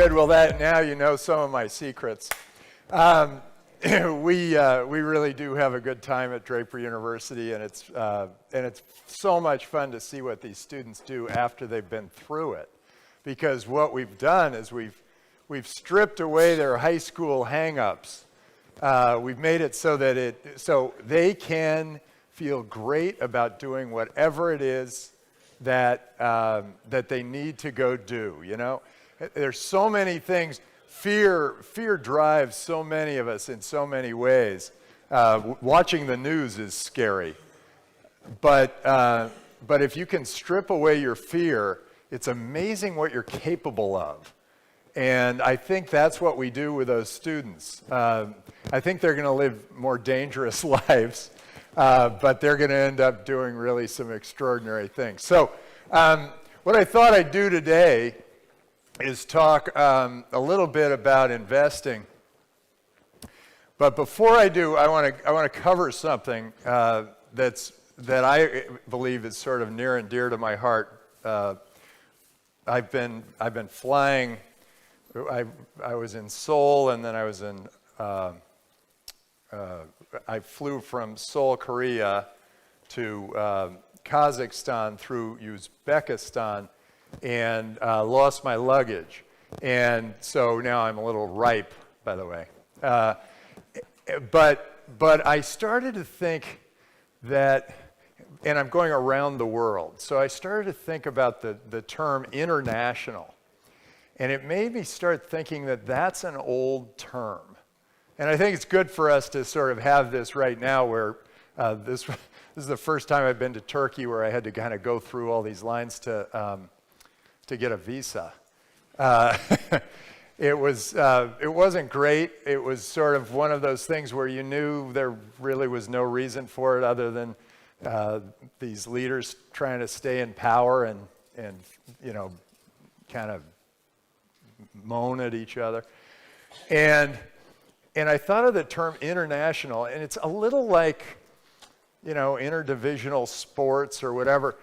good. Well, now you know some of my secrets. We really do have a good time at Draper University, and it's so much fun to see what these students do after they've been through it. Because what we've done is we've stripped away their high school hang-ups. We've made it so that they can feel great about doing whatever it is that they need to go do. You know, there's so many things. Fear drives so many of us in so many ways. Watching the news is scary, but if you can strip away your fear, it's amazing what you're capable of. And I think that's what we do with those students. I think they're going to live more dangerous lives, but they're going to end up doing really some extraordinary things. So what I thought I'd do today is talk a little bit about investing. But before I do, I want to cover something that I believe is sort of near and dear to my heart. I've been flying. I was in Seoul, and then I was in. I flew from Seoul, Korea, to Kazakhstan through Uzbekistan, and lost my luggage. And so now I'm a little ripe, by the way. But I started to think that, and I'm going around the world, so I started to think about the term international. And it made me start thinking that that's an old term. And I think it's good for us to sort of have this right now where this is the first time I've been to Turkey where I had to kind of go through all these lines to get a visa. It wasn't great. It was sort of one of those things where you knew there really was no reason for it other than these leaders trying to stay in power and you know, kind of moan at each other. And I thought of the term international, and it's a little like, you know, interdivisional sports or whatever.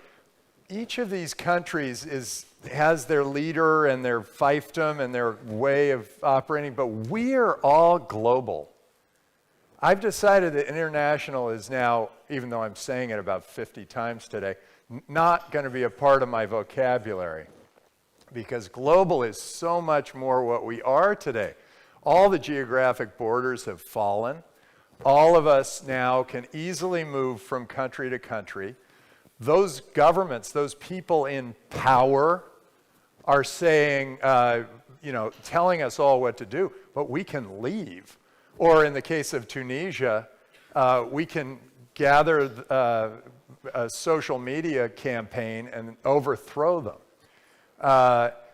Each of these countries has their leader and their fiefdom and their way of operating, but we are all global. I've decided that international is now, even though I'm saying it about 50 times today, not going to be a part of my vocabulary, because global is so much more what we are today. All the geographic borders have fallen. All of us now can easily move from country to country. Those governments, those people in power are saying, you know, telling us all what to do, but we can leave. Or in the case of Tunisia, we can gather a social media campaign and overthrow them.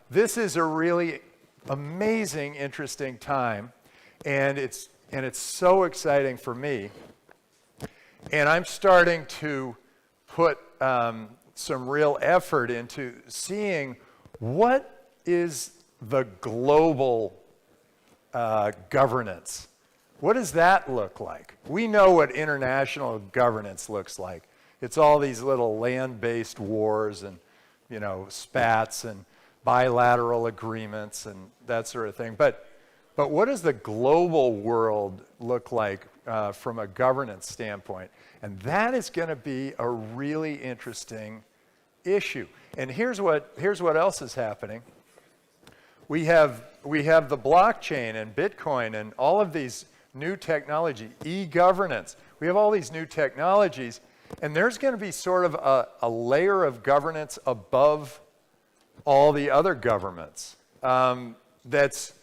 This is a really amazing, interesting time, and it's so exciting for me. And I'm starting to put some real effort into seeing what is the global governance. What does that look like? We know what international governance looks like. It's all these little land-based wars and, you know, spats and bilateral agreements and that sort of thing. But what does the global world look like from a governance standpoint? And that is going to be a really interesting issue. And here's what else is happening. We have the blockchain and Bitcoin and all of these new technology, e-governance. We have all these new technologies, and there's going to be sort of a layer of governance above all the other governments. That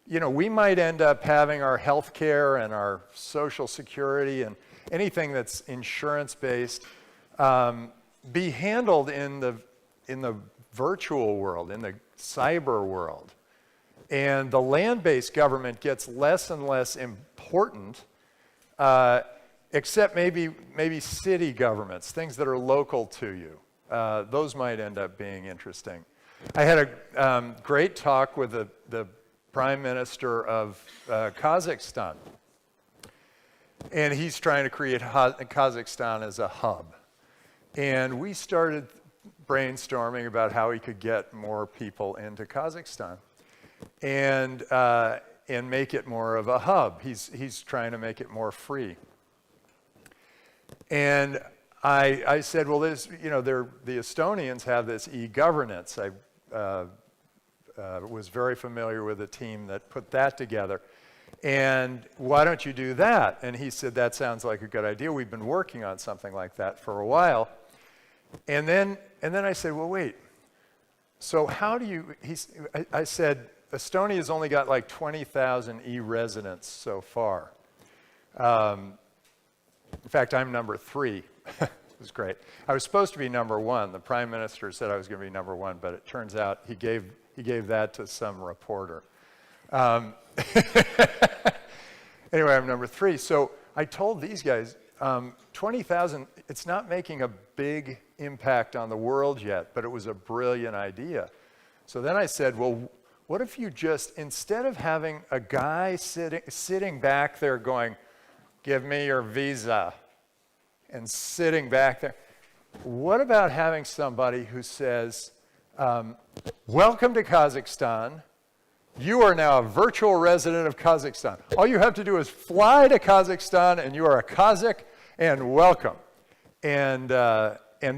you know, we might end up having our health care and our social security and anything that's insurance-based be handled in the virtual world, in the cyber world. And the land-based government gets less and less important, except maybe city governments, things that are local to you. Those might end up being interesting. I had a great talk with the Prime Minister of Kazakhstan. And he's trying to create Kazakhstan as a hub. And we started brainstorming about how we could get more people into Kazakhstan. and make it more of a hub. He's trying to make it more free. And I said, well, the Estonians have this e-governance. I was very familiar with a team that put that together. And why don't you do that? And he said, that sounds like a good idea. We've been working on something like that for a while. And then I said, well, wait. So how do you, I said, Estonia's only got like 20,000 e-residents so far. In fact, I'm number 3. It was great. I was supposed to be number 1. The prime minister said I was going to be number 1, but it turns out he gave that to some reporter. Anyway, I'm number 3. So I told these guys, 20,000, it's not making a big impact on the world yet, but it was a brilliant idea. So then I said, well, what if you just, instead of having a guy sitting back there going, give me your visa, and sitting back there, what about having somebody who says, welcome to Kazakhstan. You are now a virtual resident of Kazakhstan. All you have to do is fly to Kazakhstan, and you are a Kazakh, and welcome. And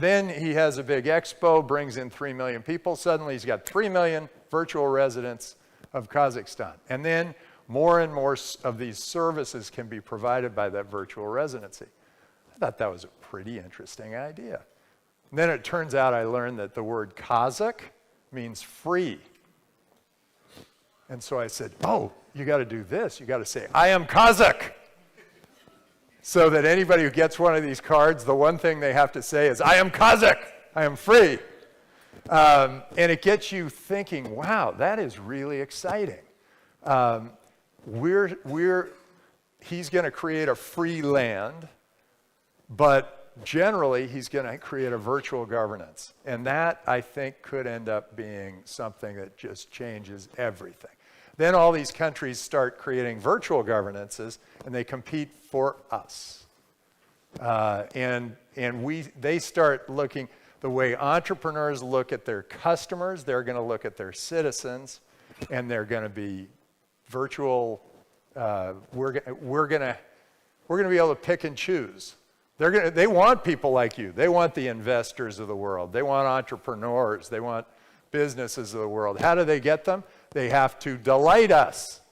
then he has a big expo, brings in 3 million people. Suddenly he's got 3 million virtual residents of Kazakhstan. And then more and more of these services can be provided by that virtual residency. I thought that was a pretty interesting idea. And then it turns out I learned that the word Kazakh means free. And so I said, oh, you got to do this. You got to say, I am Kazakh. So that anybody who gets one of these cards, the one thing they have to say is, I am Kazakh. I am free. And it gets you thinking, wow, that is really exciting. He's going to create a free land, but generally he's going to create a virtual governance. And that, I think, could end up being something that just changes everything. Then all these countries start creating virtual governances, and they compete for us. They start looking, the way entrepreneurs look at their customers, they're going to look at their citizens, and they're going to be virtual. We're going to be able to pick and choose. They want people like you. They want the investors of the world. They want entrepreneurs. They want businesses of the world. How do they get them? They have to delight us.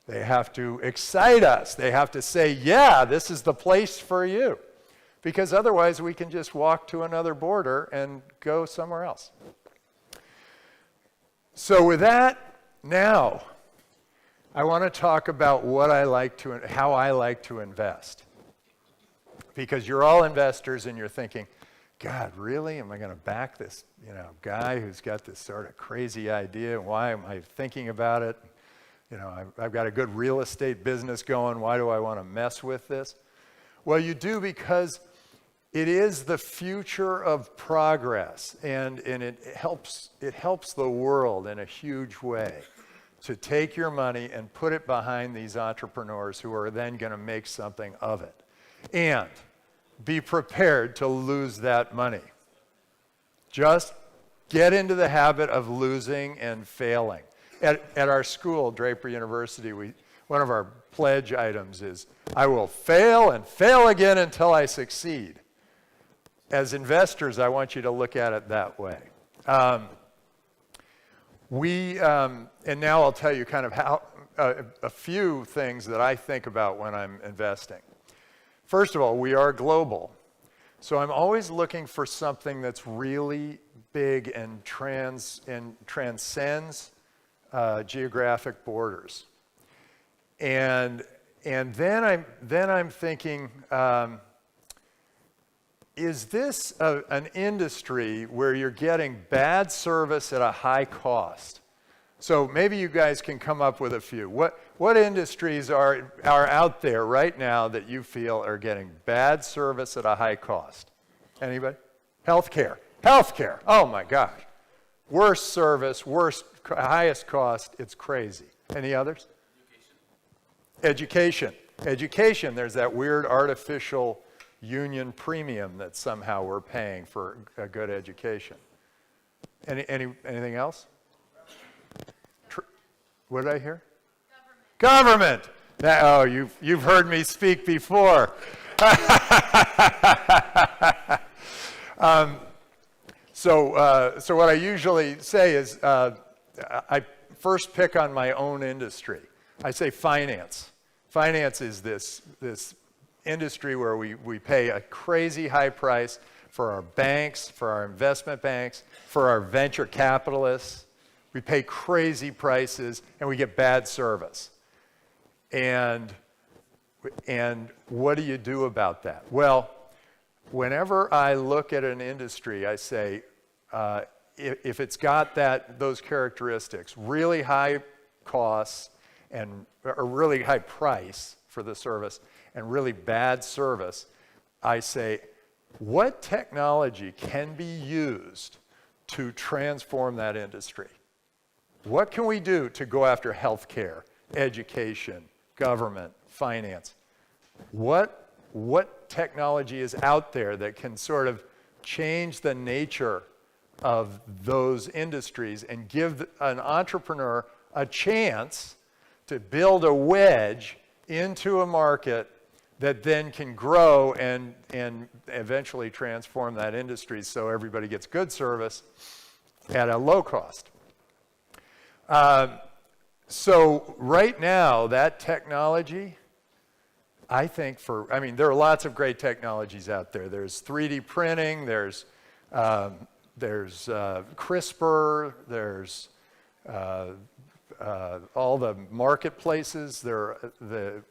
They have to excite us. They have to say, yeah, this is the place for you. Because otherwise we can just walk to another border and go somewhere else. So with that, now, I want to talk about how I like to invest. Because you're all investors and you're thinking, God, really? Am I going to back this, guy who's got this sort of crazy idea? Why am I thinking about it? I've got a good real estate business going. Why do I want to mess with this? Well, you do because it is the future of progress, and it helps the world in a huge way to take your money and put it behind these entrepreneurs who are then going to make something of it. And be prepared to lose that money. Just get into the habit of losing and failing. At our school, Draper University, one of our pledge items is, I will fail and fail again until I succeed. As investors, I want you to look at it that way. And now I'll tell you kind of how a few things that I think about when I'm investing. First of all, we are global. So I'm always looking for something that's really big and transcends geographic borders. And then I'm thinking, is this an industry where you're getting bad service at a high cost? So maybe you guys can come up with a few. What industries are out there right now that you feel are getting bad service at a high cost? Anybody? Healthcare. Healthcare. Oh my gosh. Worst service, highest cost. It's crazy. Any others? Education. Education. There's that weird artificial union premium that somehow we're paying for a good education. Anything else? What did I hear? Government. Oh, you've heard me speak before. So what I usually say is I first pick on my own industry. I say finance. Finance is this industry where we pay a crazy high price for our banks, for our investment banks, for our venture capitalists. We pay crazy prices and we get bad service. And what do you do about that? Well, whenever I look at an industry, I say, if it's got those characteristics, really high costs and a really high price for the service and really bad service, I say, what technology can be used to transform that industry? What can we do to go after healthcare, education, government, finance? What technology is out there that can sort of change the nature of those industries and give an entrepreneur a chance to build a wedge into a market that then can grow and eventually transform that industry so everybody gets good service at a low cost. So right now, that technology, I think there are lots of great technologies out there. There's 3D printing, there's CRISPR, there's all the marketplaces, the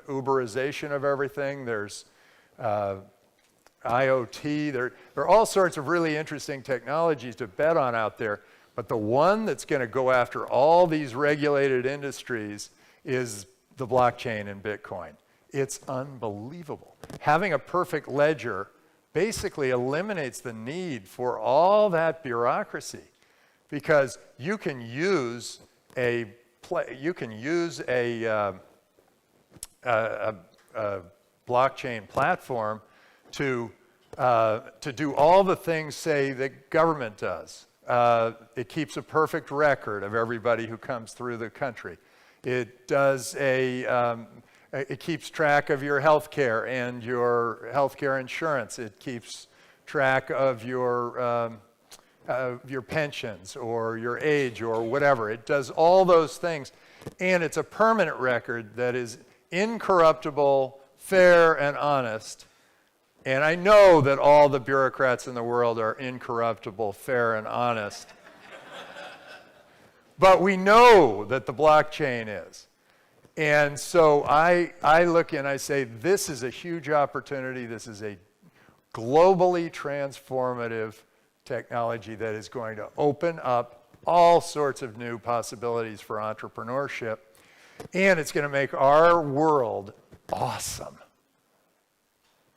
Uberization of everything, there's IoT, there are all sorts of really interesting technologies to bet on out there, but the one that's going to go after all these regulated industries is the blockchain and Bitcoin. It's unbelievable. Having a perfect ledger basically eliminates the need for all that bureaucracy because you can use a blockchain platform to do all the things, say, that government does. It keeps a perfect record of everybody who comes through the country. It does it keeps track of your health care and your health care insurance. It keeps track of your pensions or your age or whatever. It does all those things. And it's a permanent record that is incorruptible, fair, and honest. And I know that all the bureaucrats in the world are incorruptible, fair, and honest. But we know that the blockchain is. And so I look and I say, this is a huge opportunity. This is a globally transformative technology that is going to open up all sorts of new possibilities for entrepreneurship. And it's going to make our world awesome.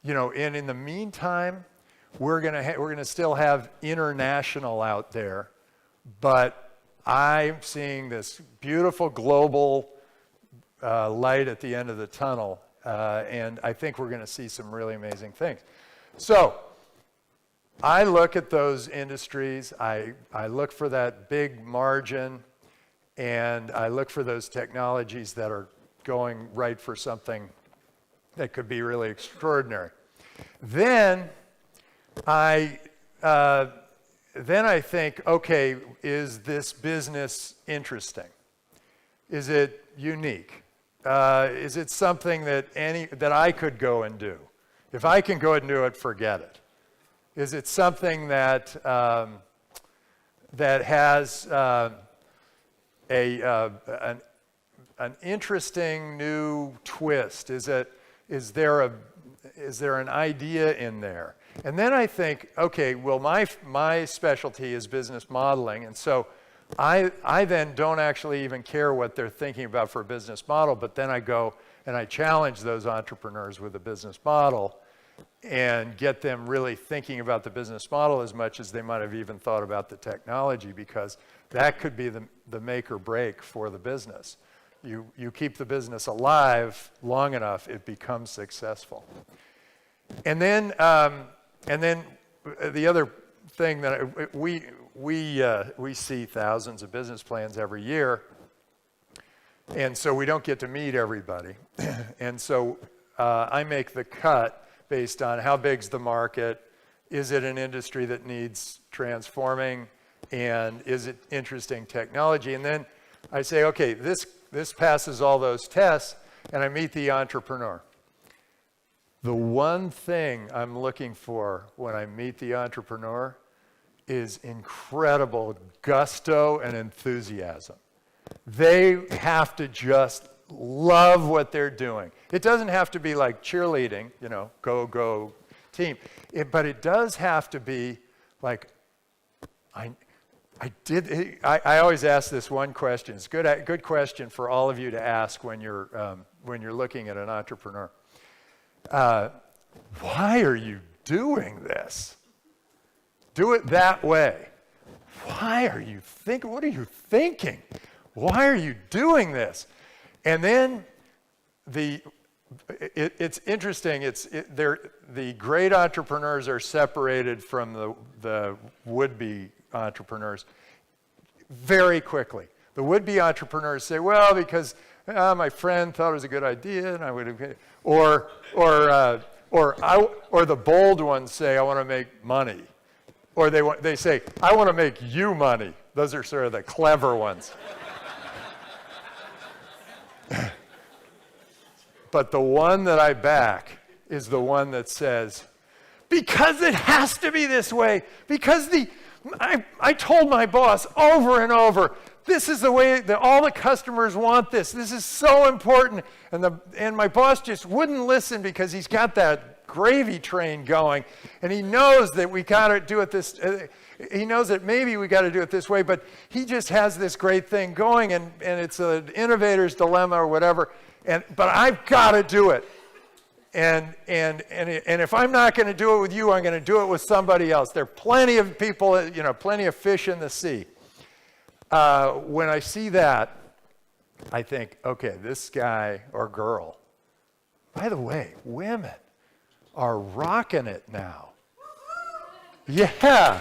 You know, and in the meantime, we're going to still have international out there, but I'm seeing this beautiful global light at the end of the tunnel, and I think we're going to see some really amazing things. So I look at those industries, I look for that big margin, and I look for those technologies that are going right for something that could be really extraordinary. Then I think, okay, is this business interesting? Is it unique? Is it something that I could go and do? If I can go and do it, forget it. Is it something that has an interesting new twist? Is there an idea in there? And then I think, okay, well, my specialty is business modeling, and so I then don't actually even care what they're thinking about for a business model, but then I go and I challenge those entrepreneurs with a business model and get them really thinking about the business model as much as they might have even thought about the technology, because that could be the make or break for the business. You keep the business alive long enough, it becomes successful. And then the other thing that we see thousands of business plans every year, And so we don't get to meet everybody. And so I make the cut based on how big's the market, is it an industry that needs transforming, and is it interesting technology? And then I say, okay, this passes all those tests, and I meet the entrepreneur. The one thing I'm looking for when I meet the entrepreneur is incredible gusto and enthusiasm. They have to just love what they're doing. It doesn't have to be like cheerleading, you know, go, go, team. But it does have to be like, I always ask this one question. It's a good question for all of you to ask when you're looking at an entrepreneur. Why are you doing this? Do it that way. Why are you thinking? What are you thinking? Why are you doing this? And then it's interesting. The great entrepreneurs are separated from the would-be entrepreneurs very quickly. The would-be entrepreneurs say, well, because my friend thought it was a good idea, and I would have, or the bold ones say, I want to make money, or they say, I want to make you money. Those are sort of the clever ones. But the one that I back is the one that says, because it has to be this way, because I told my boss over and over, this is the way that all the customers want this. This is so important. And my boss just wouldn't listen because he's got that gravy train going. And he knows that we got to do it this, he knows that maybe we got to do it this way, but he just has this great thing going, and it's an innovator's dilemma or whatever. But I've got to do it. And if I'm not going to do it with you, I'm going to do it with somebody else. There are plenty of people, you know, plenty of fish in the sea. When I see that, I think, okay, this guy or girl, by the way, women are rocking it now. Yeah.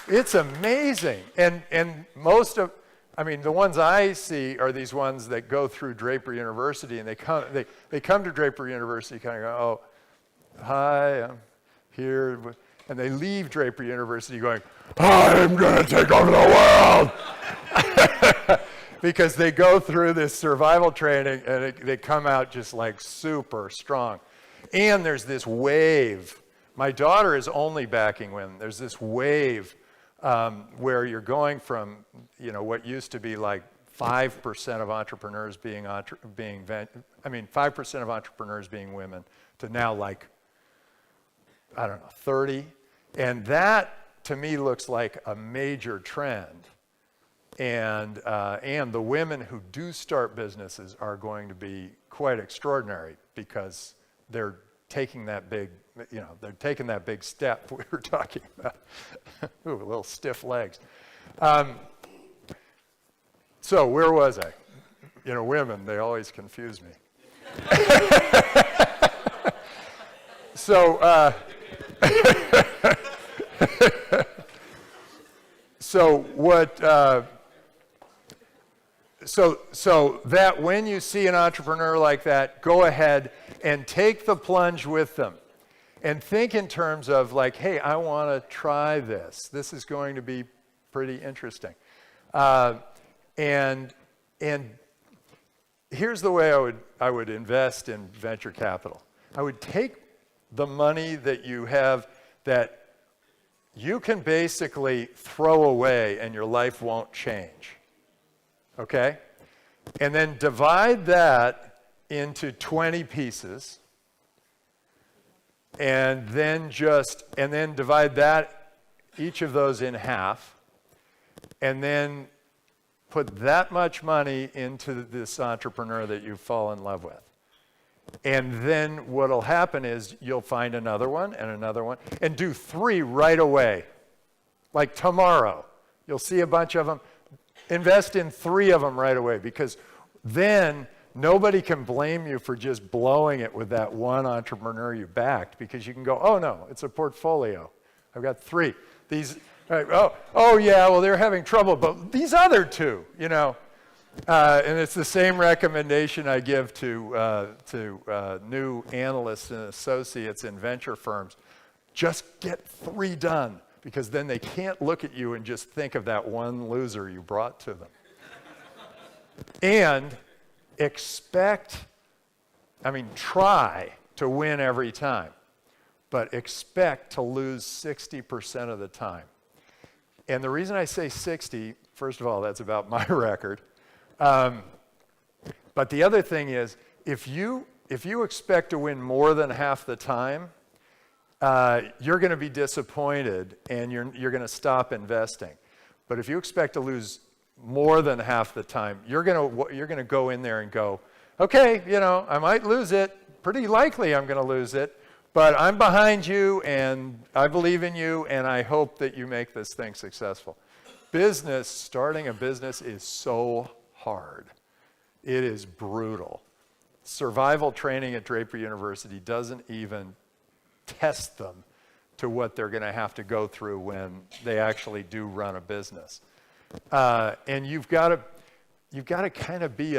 It's amazing. And most of, I mean, the ones I see are these ones that go through Draper University, and they come to Draper University kind of go, oh, hi, I'm here. And they leave Draper University going, I'm going to take over the world. Because they go through this survival training, and they come out just like super strong. And there's this wave. My daughter is only backing women. There's this wave where you're going from, you know, what used to be like 5% of entrepreneurs being 5% of entrepreneurs being women to now like, I don't know, 30. And that to me looks like a major trend. And the women who do start businesses are going to be quite extraordinary because they're taking that big, you know, they're taking that big step we were talking about. Ooh, little stiff legs. So where was I? You know, women, they always confuse me. So that when you see an entrepreneur like that, go ahead and take the plunge with them. And think in terms of like, hey, I want to try this. This is going to be pretty interesting. And here's the way I would invest in venture capital. I would take the money that you have that you can basically throw away and your life won't change. Okay? And then divide that into 20 pieces. And then divide that, each of those in half, and then put that much money into this entrepreneur that you fall in love with. And then what'll happen is you'll find another one, and do 3 right away. Like tomorrow, you'll see a bunch of them. Invest in 3 of them right away, because then nobody can blame you for just blowing it with that one entrepreneur you backed, because you can go, oh no, it's a portfolio. I've got 3. These, oh yeah, well they're having trouble, but these other 2, you know. And it's the same recommendation I give to new analysts and associates in venture firms. Just get 3 done, because then they can't look at you and just think of that one loser you brought to them. And try to win every time, but expect to lose 60% of the time. And the reason I say 60, first of all, that's about my record. But the other thing is, if you expect to win more than half the time, you're going to be disappointed and you're going to stop investing. But if you expect to lose more than half the time, you're going to go in there and go, okay, I might lose it. Pretty likely I'm going to lose it, but I'm behind you and I believe in you and I hope that you make this thing successful. Starting a business is so hard. It is brutal. Survival training at Draper University doesn't even test them to what they're going to have to go through when they actually do run a business. And you've got to kind of be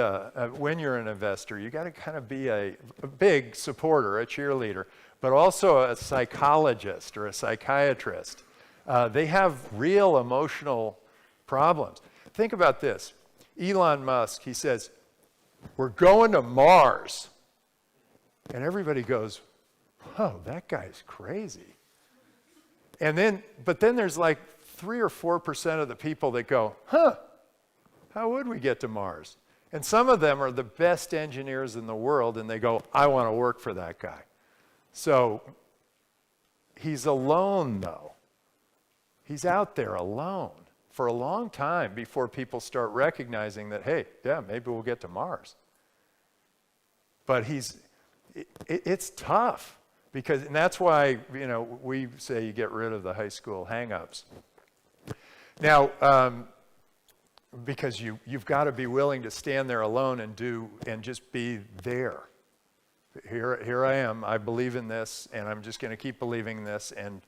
when you're an investor, you've got to kind of be a big supporter, a cheerleader, but also a psychologist or a psychiatrist. They have real emotional problems. Think about this. Elon Musk, he says, we're going to Mars. And everybody goes, oh, that guy's crazy. But then there's like 3 or 4% of the people that go, how would we get to Mars? And some of them are the best engineers in the world, and they go, I want to work for that guy. So he's alone, though. He's out there alone for a long time before people start recognizing that, hey, yeah, maybe we'll get to Mars. But it's tough, and that's why, we say you get rid of the high school hang-ups. Now, because you've got to be willing to stand there alone and just be there. Here I am, I believe in this, and I'm just going to keep believing this, and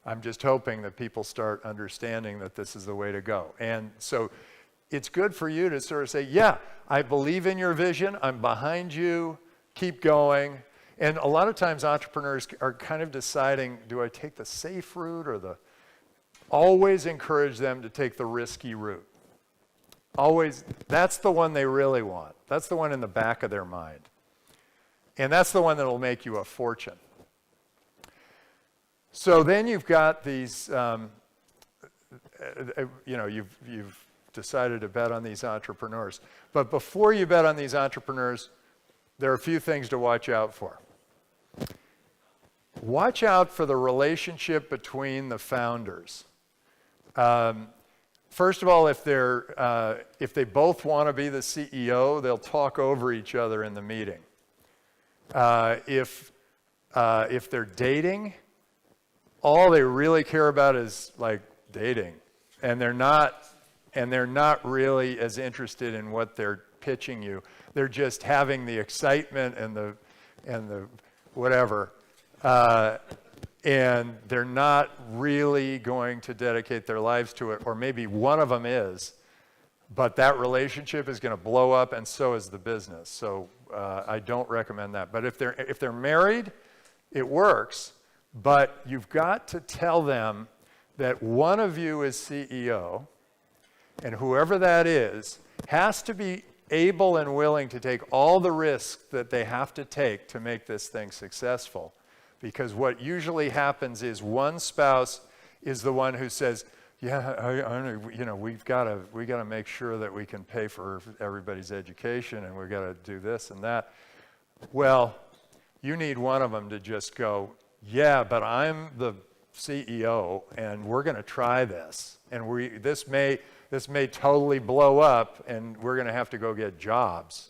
I'm just hoping that people start understanding that this is the way to go. And so it's good for you to sort of say, yeah, I believe in your vision, I'm behind you, keep going. And a lot of times entrepreneurs are kind of deciding, do I take the safe route or always encourage them to take the risky route. Always, that's the one they really want. That's the one in the back of their mind. And that's the one that will make you a fortune. So then you've got these, you've decided to bet on these entrepreneurs. But before you bet on these entrepreneurs, there are a few things to watch out for. Watch out for the relationship between the founders. First of all, if they both want to be the CEO, they'll talk over each other in the meeting. If they're dating, all they really care about is like dating, and they're not really as interested in what they're pitching you. They're just having the excitement and the whatever, and they're not really going to dedicate their lives to it. Or maybe one of them is, but that relationship is going to blow up, and so is the business. So I don't recommend that. But if they're married, it works. But you've got to tell them that one of you is CEO, and whoever that is has to be able and willing to take all the risks that they have to take to make this thing successful. Because what usually happens is one spouse is the one who says, yeah, we've got to make sure that we can pay for everybody's education, and we've got to do this and that. Well, you need one of them to just go, yeah, but I'm the CEO, and we're going to try this, and this may totally blow up, and we're going to have to go get jobs.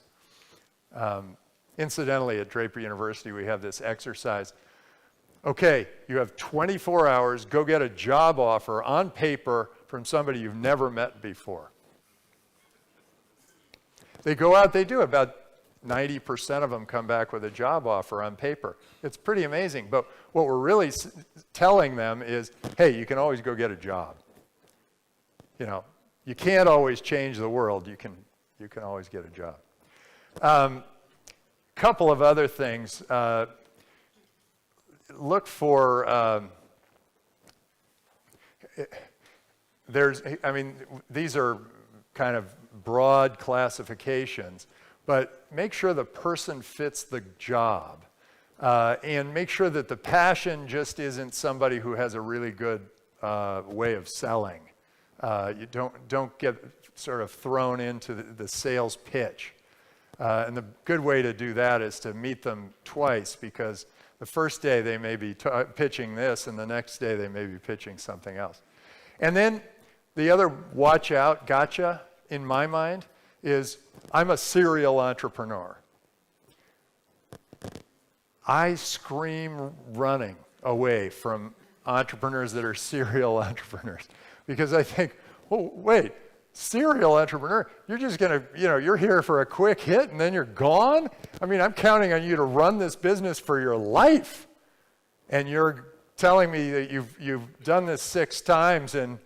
Incidentally, at Draper University, we have this exercise. Okay, you have 24 hours, go get a job offer on paper from somebody you've never met before. They go out, they do. About 90% of them come back with a job offer on paper. It's pretty amazing. But what we're really telling them is, hey, you can always go get a job. You can't always change the world. You You can always get a job. Couple of other things. Look for, these are kind of broad classifications, but make sure the person fits the job. And make sure that the passion just isn't somebody who has a really good way of selling. You don't get sort of thrown into the sales pitch. And the good way to do that is to meet them twice, because the first day they may be pitching this, and the next day they may be pitching something else. And then the other watch out, gotcha, in my mind, is I'm a serial entrepreneur. I scream running away from entrepreneurs that are serial entrepreneurs, because I think, oh, wait, serial entrepreneur, you're just going to, you're here for a quick hit and then you're gone? I mean, I'm counting on you to run this business for your life. And you're telling me that you've done this 6 times and,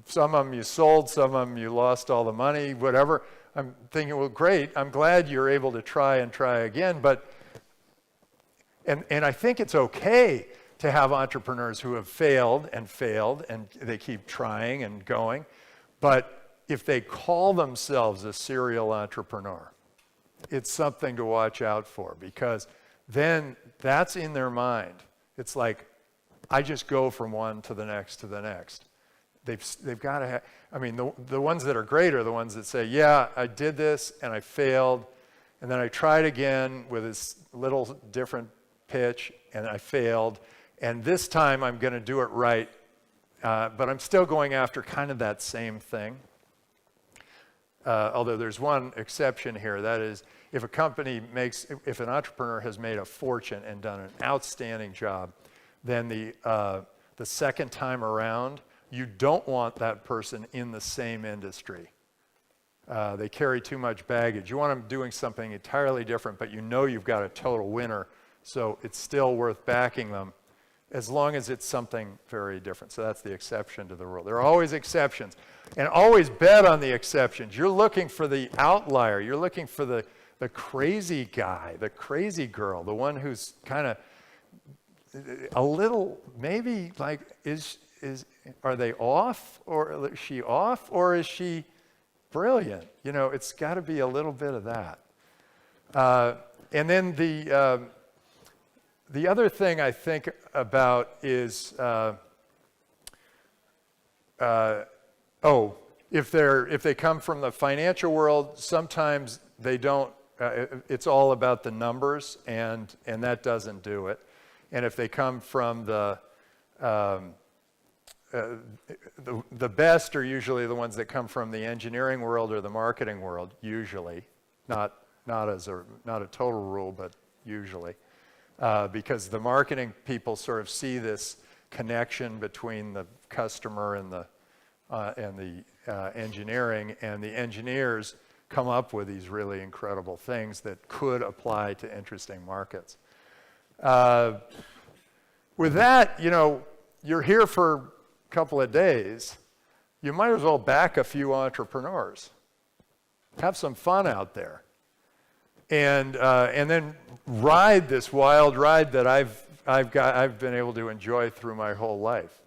some of them you sold, some of them you lost all the money, whatever. I'm thinking, well, great, I'm glad you're able to try and try again. But, and I think it's okay to have entrepreneurs who have failed, and they keep trying and going. But if they call themselves a serial entrepreneur, it's something to watch out for, because then that's in their mind. It's like, I just go from one to the next to the next. They've got to have, the ones that are great are the ones that say, yeah, I did this and I failed, and then I tried again with this little different pitch and I failed, and this time I'm going to do it right. But I'm still going after kind of that same thing. Although there's one exception here. That is, if an entrepreneur has made a fortune and done an outstanding job, then the second time around, you don't want that person in the same industry. They carry too much baggage. You want them doing something entirely different, but you've got a total winner, so it's still worth backing them, as long as it's something very different. So that's the exception to the rule. There are always exceptions. And always bet on the exceptions. You're looking for the outlier. You're looking for the crazy guy, the crazy girl, the one who's kind of a little, maybe like, are they off? Or is she off? Or is she brilliant? It's got to be a little bit of that. And then the other thing I think about is, if they come from the financial world, sometimes they don't. It's all about the numbers, and that doesn't do it. And if they come from the best are usually the ones that come from the engineering world or the marketing world. Usually, not a total rule, but usually. Because the marketing people sort of see this connection between the customer and the engineering, and the engineers come up with these really incredible things that could apply to interesting markets. With that, you're here for a couple of days. You might as well back a few entrepreneurs. Have some fun out there. And then ride this wild ride that I've been able to enjoy through my whole life.